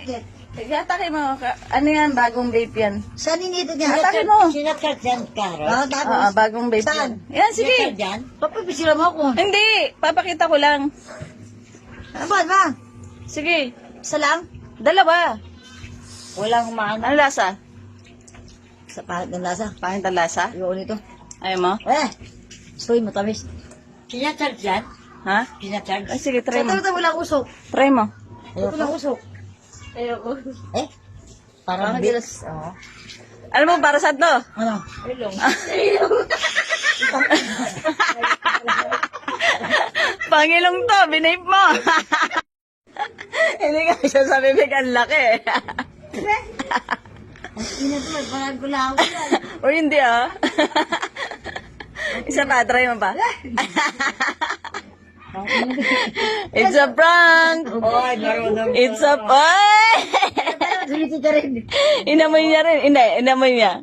Bakit? Atake mo. Ano yan? Bagong vape yan. Saan inito niya? Atake mo. Sinakal dyan, Carol. Tapos, Bagong vape Saan? yan. Yan, sige. Sinakal dyan. papapisira mo ako. Hindi. Papakita ko lang. Ano ba? Sige. Isa lang? Dalawa. Walang maano. Ano lasa? Sa pahit ng lasa. Pangit ang lasa? Ayoko nito. Ayaw mo? Soy, matamis. Sinakal dyan. Ha? Sinakal. Ay, sige, Sa try mo. ito wala usok. Try mo. Ito lang usok. Ayoko. Parang Bakit bilas. Oo. Alam mo, para saan to? Ano? Ilong. Pangilong to, binape mo. Hindi ka siya sa bibig, ang laki. Ina to, parang gulaw yan. O hindi ah. Isa pa, try mo pa. It's a prank. Oy, marunong. It's a... Oy! Sulit ka rin. Inamoy niya rin. Hindi, inamoy niya.